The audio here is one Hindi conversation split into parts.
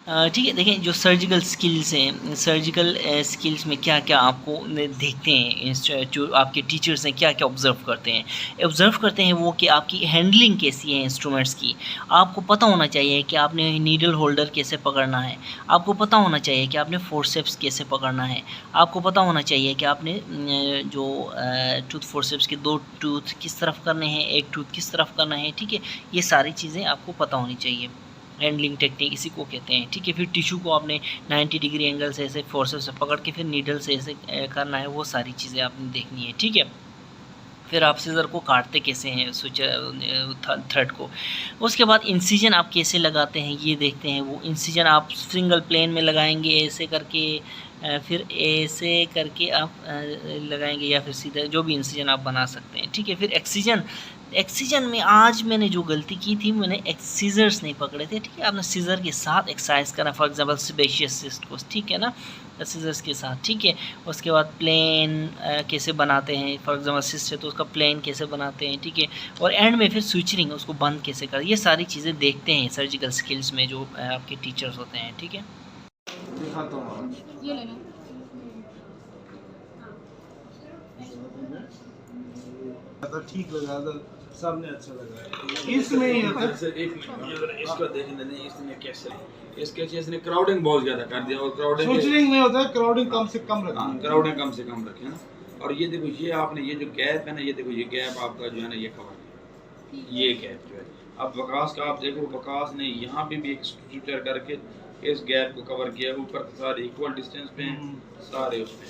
ठीक है, देखें जो सर्जिकल स्किल्स हैं, सर्जिकल स्किल्स में क्या-क्या आपको देखते हैं, जो आपके टीचर्स हैं क्या-क्या ऑब्ज़र्व करते हैं? ऑब्ज़र्व करते हैं वो कि आपकी हैंडलिंग कैसी है इंस्ट्रूमेंट्स की। आपको पता होना चाहिए कि आपने नीडल होल्डर कैसे पकड़ना है, आपको पता होना चाहिए कि आपने फोर्सेप्स कैसे पकड़ना है, आपको पता होना चाहिए कि आपने जो टूथ फोर्सेप्स के 2 टूथ किस तरफ करने हैं, 1 टूथ किस तरफ करना है, ठीक है? ये सारी चीज़ें आपको पता होनी चाहिए। हैंडलिंग टेक्निक इसी को कहते हैं, ठीक है। फिर टिश्यू को आपने 90 डिग्री एंगल से ऐसे फोर्सेस से पकड़ के फिर नीडल से ऐसे करना है, वो सारी चीज़ें आपने देखनी है, ठीक है। फिर आप सीज़र को काटते कैसे हैं स्विच थ्रेड को। उसके बाद इंसिजन आप कैसे लगाते हैं ये देखते हैं। वो इंसिजन आप सिंगल प्लेन में लगाएँगे ऐसे करके, फिर ऐसे करके आप लगाएँगे या फिर सीधा जो भी इंसिजन आप बना सकते हैं, ठीक है। फिर एक्सिजन, एक्सिजन में आज मैंने जो गलती की थी, मैंने सीज़र्स नहीं पकड़े थे, ठीक है। आपने सीज़र के साथ एक्सरसाइज़ करना, फॉर एग्ज़ाम्पल सेबेशियस सिस्ट को, ठीक है ना, सीज़र्स के साथ, ठीक है। उसके बाद प्लेन कैसे बनाते हैं, फॉर एग्ज़ाम्पल सिस्ट है तो उसका प्लेन कैसे बनाते हैं, ठीक है। और एंड में फिर स्विचरिंग उसको बंद कैसे करें, ये सारी चीज़ें देखते हैं सर्जिकल स्किल्स में जो आपके टीचर्स होते हैं, ठीक है। दिखाता हूँ ये लेना तो ठीक लगा तो सबने अच्छा लगा। इसमें ही होता है एक मिनट इसको देखने नहीं, इसने कैसे इसके चीज ने क्राउडिंग बहुत ज्यादा कर दिया, और क्राउडिंग स्विचरिंग में होता है क्राउडिंग कम से कम रखना। क्राउडिंग कम से कम रखें ना। और ये देखो, ये आपने ये जो गैप है ना, ये देखो ये गैप आपका जो है ना ये कवर किया, ये गैप जो है। अब वकास का आप देखो, वकास ने यहाँ पे भी एक स्ट्रक्चर करके इस गैप को कवर किया, ऊपर सारे इक्वल डिस्टेंस पे हैं सारे उसमें।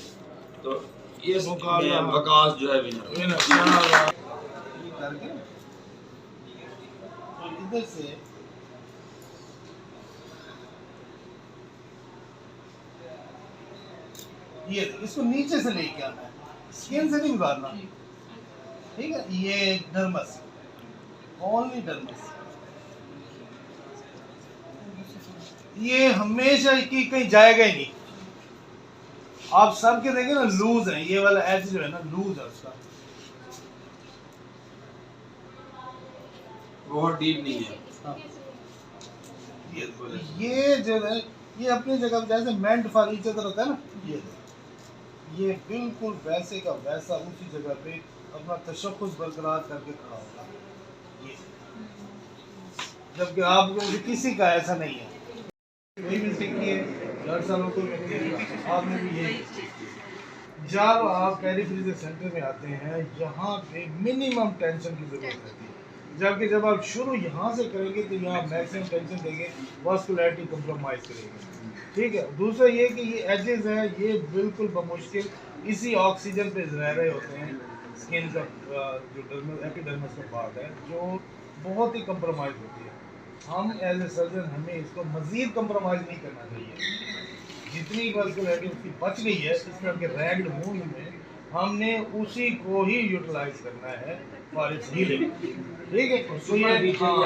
तो इस वकास जो है विनर करके इधर से ये इसको नीचे से लेके आना है, स्किन से नहीं उतारना, ठीक है। ये डर्मस, ओनली डर्मस, ये हमेशा कहीं जाएगा ही नहीं। आप सब के देखें ना लूज है, ये वाला एज जो है ना लूज है उसका, बहुत डीप नहीं है। हाँ। ये जो है ये अपनी जगह पे जैसे मेंट फॉर ईच अदर होता है ना, ये बिल्कुल वैसे का वैसा उसी जगह पे अपना तशख्खुस बरकरार करके खड़ा होगा ये, जबकि आप किसी का ऐसा नहीं है। यही मिस्टेक की है, हर सालों को आपने भी यही। जब आप पेरिफेरी सेंटर में आते हैं यहाँ पे मिनिमम टेंशन की जरूरत रहती है, जबकि जब आप शुरू यहाँ से करेंगे तो यहाँ मैक्सिमम टेंशन देंगे, वास्कुलरिटी कंप्रोमाइज करेंगे, ठीक है। दूसरा ये कि ये एजेस है, ये बिल्कुल बमुश्किल इसी ऑक्सीजन पे रह रहे होते हैं। स्किन का जो डर्मल एपिडर्मिस का पार्ट है जो बहुत ही कंप्रोमाइज होती है। हम एज ए सर्जन हमें इसको मजीद कंप्रोमाइज नहीं करना चाहिए। जितनी वास्कुलरिटी उसकी बच गई है इसमें के रैग्ड वुंड में, हमने उसी को ही यूटिलाइज करना है फॉर इट्स हीलिंग, ठीक है। तो ये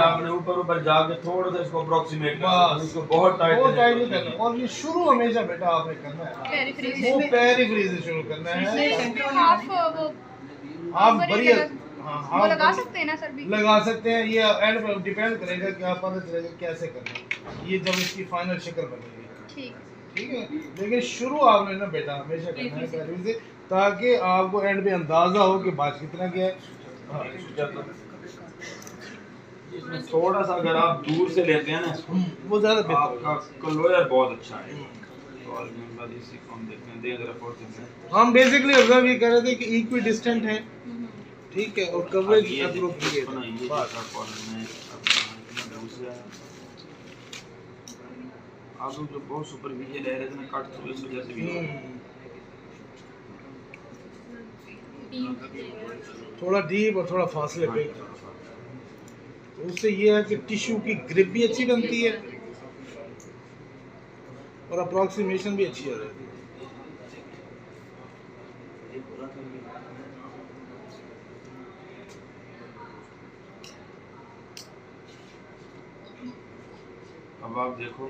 आपने ऊपर जाके थोड़ा सा इसको अप्रोक्सीमेट बस इसको बहुत टाइट नहीं करना, और ये शुरू हमेशा बेटा आपने करना है, वो पेरिफेरी से शुरू करना है। आप बढ़िया, हाँ वो आप लगा सकते हैं ना सर भी? लगा सकते हैं। ये एंड पर डिपेंड करेगा कि आप पता चलेगा कैसे करना है, ये जब इसकी फाइनल शक्ल बनेगी, ठीक ठीक है। लेकिन शुरू आपने ना बेटा हमेशा करना है पेरिफेरी से, ताकि आपको एंड पे अंदाजा हो कि बात कितना क्या है। हाँ। इसमें थोड़ा सा अगर आप दूर से लेते हैं ना वो ज़्यादा बेहतर आपका क्लोजर बहुत अच्छा है। और इसी को हम देखते हैं, देख रहे हम बेसिकली ऑब्जर्व ये कर रहे थे कि इक्वी डिस्टेंट है, ठीक है, और कवरेज एप्रोप्रिएट है। आप लोग जो बहुत सुपरफिशियल रह रहे थे ना, कट थ्रू इस वजह से भी थोड़ा डीप और थोड़ा फासले पे, तो उससे ये है कि टिश्यू की ग्रिप भी अच्छी बनती है और अप्रोक्सीमेशन भी अच्छी हो जाती है। अब आप देखो,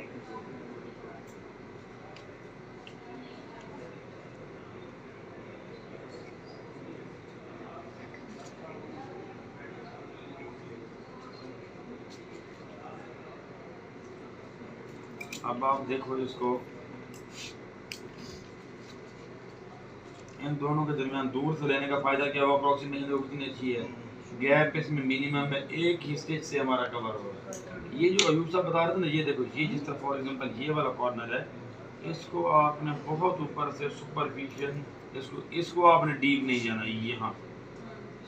अब आप देखो इसको, इन दोनों के दरमियान दूर से लेने का फायदा क्या हुआ, अप्रोक्सीमेशन कितनी अच्छी है, गैप इसमें मिनिमम है, एक ही स्टेज से हमारा कवर हो रहा है। ये जो अयूब साहब बता रहे थे ना, ये देखो ये जिस तरह फॉर एग्जांपल ये वाला कॉर्नर है, इसको आपने बहुत ऊपर से सुपरफिशियल, इसको आपने डीप नहीं जाना, ये हाँ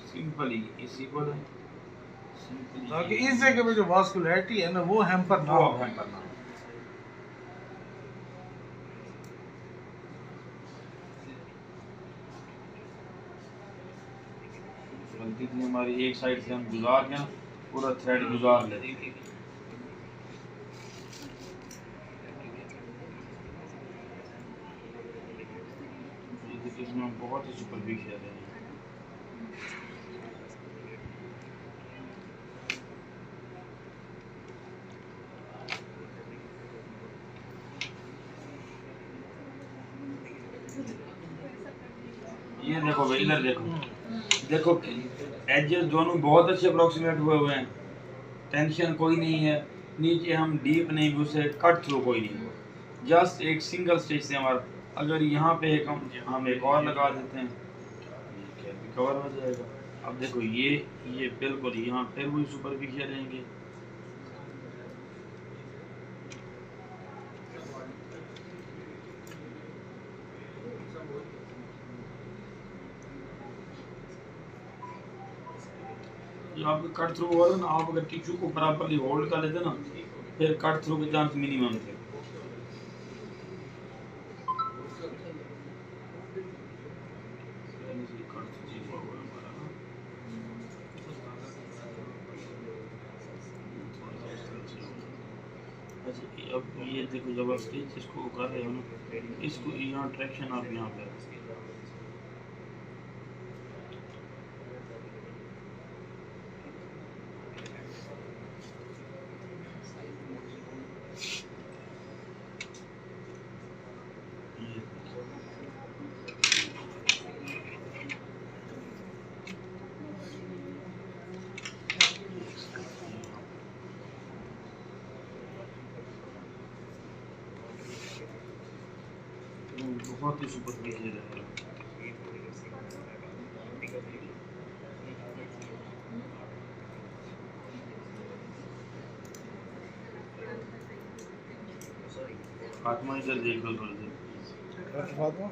सिंपली इसी को लें, ताकि इस जगह पे जो वास्कुलैरिटी है ना वो हैम्पर ना हो। गलती थी हमारी, एक साइड से हम गुजार गए, पूरा थ्रेड गुजार ले, इसमें हम बहुत ही सुपरफिशियल है। ये देखो भाई, इधर देखो एजेस दोनों बहुत अच्छे अप्रोक्सीमेट हुए हैं, टेंशन कोई नहीं है, नीचे हम डीप नहीं घुसे, कट थ्रू कोई नहीं हुआ, जस्ट एक सिंगल स्टेज से हमारा, अगर यहाँ पे हम एक और लगा देते हैं ये भी कवर हो जाएगा। अब देखो ये बिल्कुल यहाँ फिर वही सुपरफिशियल रहेंगे, आपका कट थ्रू हो रहा है ना, आप अगर टिश्यू को प्रॉपर्ली होल्ड कर लेते ना, फिर कट थ्रू के चांस मिनिमम थे। अच्छा अब ये देखो, जब आप स्टिच इसको कर रहे हो ना, इसको यहाँ ट्रैक्शन आप यहाँ पे, बहुत ही सुपरफिशियल है। फातिमा इधर देख लो थोड़ी देर, फातिमा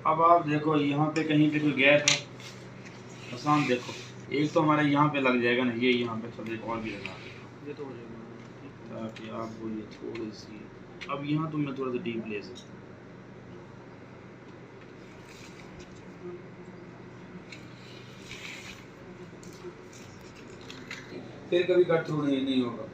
अब आप देखो यहाँ पे कहीं पे कोई गैप है, आसान देखो, एक तो हमारा यहाँ पे लग जाएगा ना, ये यहाँ पे थोड़ा एक और भी लगा, ये तो हो जाएगा, ताकि आपको ये थोड़ी सी, अब यहाँ तो मैं थोड़ा सा डीप ले सकता हूँ, फिर कभी कट थ्रू नहीं होगा।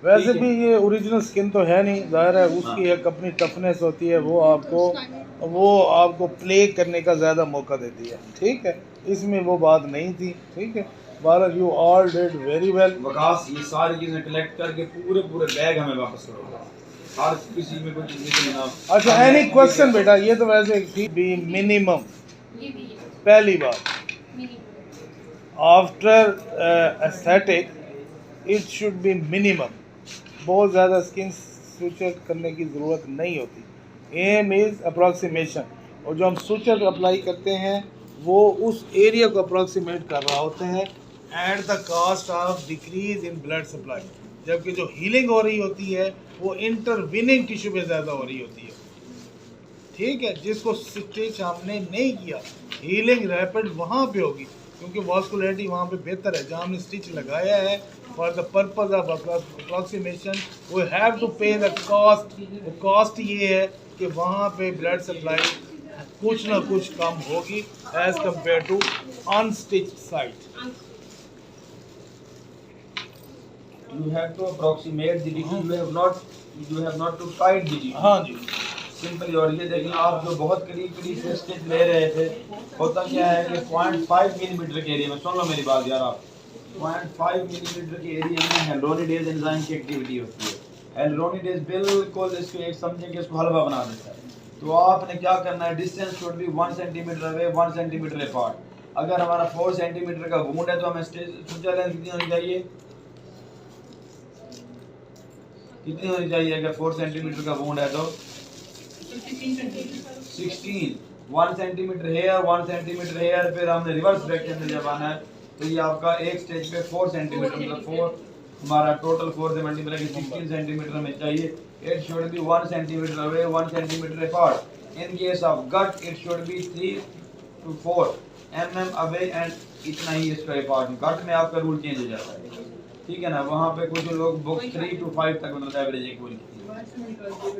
वैसे भी ये ओरिजिनल स्किन तो है नहीं, जाहिर है उसकी एक अपनी टफनेस होती है, वो आपको प्ले करने का ज़्यादा मौका देती है, ठीक है, इसमें वो बात नहीं थी, ठीक है। Bharat you all did very well. Waqas ये सारी चीज़ें कलेक्ट करके पूरे बैग हमें वापस करोगे, हर किसी में कोई चीज़ नहीं ना। अच्छा एनी क्वेश्चन बेटा, ये तो वैसे थी बी मिनिमम, पहली बात after aesthetic it should be minimum, बहुत ज़्यादा स्किन सुचर करने की ज़रूरत नहीं होती। एम इज़ अप्रॉक्सीमेशन, और जो हम सुचर अप्लाई करते हैं वो उस एरिया को अप्रॉक्सीमेट कर रहा होते हैं at the cost of decrease in blood supply, जबकि जो हीलिंग हो रही होती है वो इंटरविनिंग टिश्यू पे ज़्यादा हो रही होती है, ठीक है, जिसको स्टिच हमने नहीं किया, हीलिंग रैपिड वहाँ पे होगी क्योंकि वास्कुलैरिटी वहाँ पे बेहतर है जहाँ हमने स्टिच लगाया है। For the purpose of approximation we have to pay the cost, cost ये है कि वहाँ पे ब्लड सप्लाई कुछ ना कुछ कम होगी as compared to unstitched site. You have to approximate the degree, you have not to fight the degree। हाँ जी सिंपली। और ये देखें, आप जो बहुत करीब से स्टिच ले रहे थे, होता क्या है कि 0.5 मिलीमीटर के एरिया में, सुन लो मेरी बात यार, आप 0.5 मिलीमीटर के एरिया में ह्यालुरोनिडेज एंजाइम की एक्टिविटी होती है। ह्यालुरोनिडेज बिल्कुल इसको एक समझें कि इसको हलवा बना देता है। तो आपने क्या करना है, distance should be 1 centimetre away, 1 centimetre apart. अगर हमारा 4 सेंटीमीटर का वुंड है तो हमें स्विचर लेंथ कितनी होनी चाहिए, कितनी होनी चाहिए? अगर 4 सेंटीमीटर का वुंड है तो 16, 1 सेंटीमीटर हेयर, 1 सेंटीमीटर हेयर। फिर हमने रिवर्स डायरेक्शन में जब आना है तो ये आपका एक स्टेज पे 4 सेंटीमीटर, मतलब 4 हमारा टोटल 4 से मल्टीप्लाई करके 16 सेंटीमीटर में चाहिए। It should be 1 centimetre away, 1 centimetre apart. In case of got it should be 3 to 4 mm away and इतना ही इसका अपार्ट। गट में आपका रूल चेंज हो जाता है, ठीक है ना। वहाँ पे कुछ लोग बुक 3 to 5 तक मतलब एवरेज एक बोल,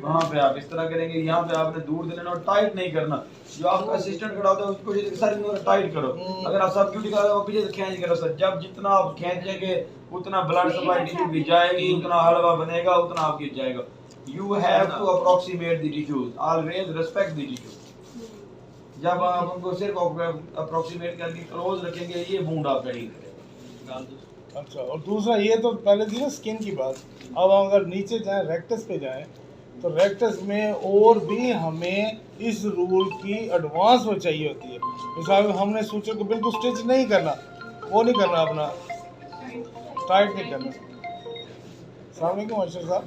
वहाँ पे आप इस तरह करेंगे। यहाँ पे आपने दूर से लेना और टाइट नहीं करना। जो आपका असिस्टेंट खड़ा होता है उसको सारी टाइट करो। अगर आप सब ड्यूटी कर रहे हो पीछे से खींच करो सर। जब जितना आप खींचेंगे उतना ब्लड सप्लाई टिश्यू की जाएगी, उतना हलवा बनेगा, उतना आपकी जाएगा। You have to approximate the tissues, always respect the tissue. जब आप उनको सिर्फ अप्रोक्सीमेट करके क्लोज रखेंगे, ये वुंड आपका हील करेगा। अच्छा, और दूसरा ये तो पहले थी ना स्किन की बात। अब हम अगर नीचे जाएं, रेक्टस पे जाएं, तो रेक्टस में और भी हमें इस रूल की एडवांस वो चाहिए होती है। मिसाल में हमने सूचर को बिल्कुल स्टिच नहीं करना, वो नहीं करना, अपना टाइट नहीं करना। सामने क्यों अर्शद साहब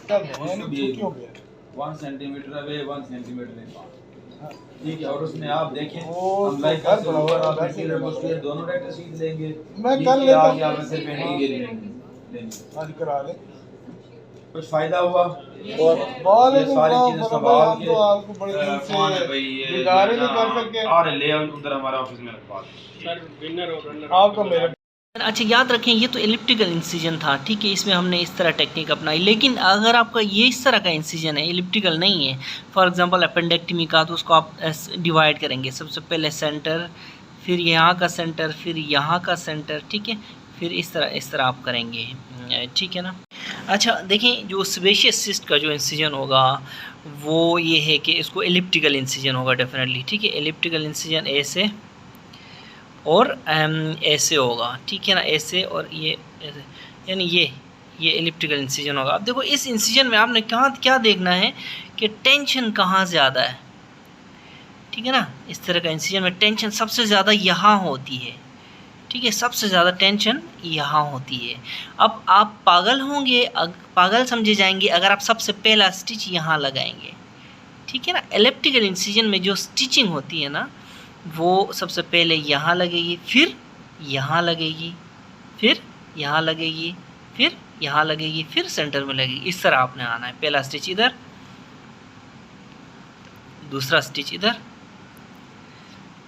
छुट्टियों पे 1 सेंटीमीटर अवे, 1 सेंटीमीटर अपार्ट, ठीक है। और उसमें आप देखें दोनों डायरेक्टर सीख लेंगे। मैं कर लेता हूं, आज करा ले। कुछ फायदा हुआ? और ये सारी चीजें संभाल के तो आपको बड़े दिन से गुजारे नहीं कर सकते। और ले उधर हमारे ऑफिस में रखवा सर, विनर और रनर आपको मेरे अच्छा याद रखें, ये तो एलिप्टिकल इंसिजन था, ठीक है। इसमें हमने इस तरह टेक्निक अपनाई। लेकिन अगर आपका ये इस तरह का इंसिजन है, एलिप्टिकल नहीं है, फॉर एग्जांपल अपेंडेक्टमी का, तो उसको आप डिवाइड करेंगे। सबसे पहले सेंटर, फिर यहाँ का सेंटर, फिर यहाँ का सेंटर, ठीक है। फिर इस तरह आप करेंगे, ठीक है ना। अच्छा देखें, जो सेबेशियस सिस्ट का जो इंसिजन होगा वो ये है कि इसको एलिप्टिकल इंसिजन होगा डेफिनेटली, ठीक है। एलिप्टिकल इंसिजन ऐसे और ऐसे होगा, ठीक है ना, ऐसे और ये ऐसे, यानी ये एलिप्टिकल इंसिजन होगा। अब देखो इस इंसिजन में आपने क्या देखना है कि टेंशन कहाँ ज़्यादा है, ठीक है ना। इस तरह का इंसिजन में टेंशन सबसे ज़्यादा यहाँ होती है, ठीक है, सबसे ज़्यादा टेंशन यहाँ होती है। अब आप पागल होंगे, पागल समझे जाएंगे अगर आप सबसे पहला स्टिच यहाँ लगाएंगे, ठीक है ना। एलिप्टिकल इंसिजन में जो स्टिचिंग होती है ना, वो सबसे पहले यहाँ लगेगी, फिर यहाँ लगेगी, फिर यहाँ लगेगी, फिर यहाँ लगेगी, फिर सेंटर में लगेगी। इस तरह आपने आना है। पहला स्टिच इधर, दूसरा स्टिच इधर,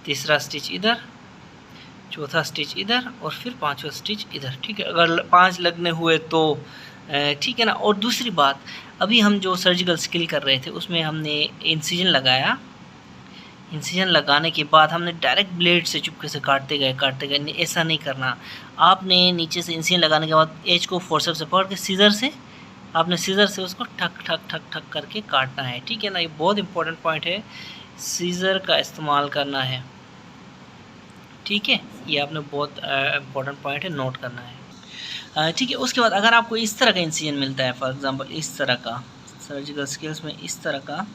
तीसरा स्टिच इधर, चौथा स्टिच इधर और फिर पांचवा स्टिच इधर, ठीक है। अगर 5 लगने हुए तो ठीक है ना। और दूसरी बात, अभी हम जो सर्जिकल स्किल कर रहे थे उसमें हमने इंसिजन लगाया। इंसिजन लगाने के बाद हमने डायरेक्ट ब्लेड से चुपके से काटते गए। ऐसा नहीं करना। आपने नीचे से इंसिजन लगाने के बाद एज को फोर्सेप्स से पकड़ के सीजर से उसको ठक ठक ठक ठक करके काटना है, ठीक है ना। ये बहुत इंपॉर्टेंट पॉइंट है, सीजर का इस्तेमाल करना है, ठीक है। ये आपने बहुत इंपॉर्टेंट पॉइंट है, नोट करना है, ठीक है। उसके बाद अगर आपको इस तरह का इंसिजन मिलता है, फॉर एग्जांपल इस तरह का सर्जिकल स्किल्स में इस तरह का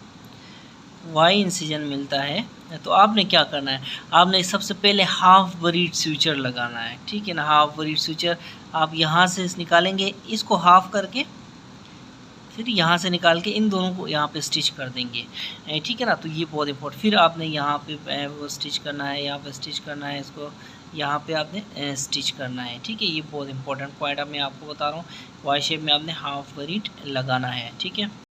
वाई इंसिजन मिलता है, तो आपने क्या करना है, आपने सबसे पहले हाफ बरीड स्यूचर लगाना है, ठीक है ना। हाफ बरीड स्यूचर आप यहाँ से निकालेंगे, इसको हाफ करके फिर यहाँ से निकाल के इन दोनों को यहाँ पे स्टिच कर देंगे, ठीक है ना। तो ये बहुत इंपॉर्टेंट। फिर आपने यहाँ पे वो स्टिच करना है, यहाँ पे स्टिच करना है, इसको यहाँ पे आपने स्टिच करना है, ठीक है। ये बहुत इंपॉर्टेंट पॉइंट अब मैं आपको बता रहा हूँ। वाई शेप में आपने हाफ बरीड लगाना है, ठीक है।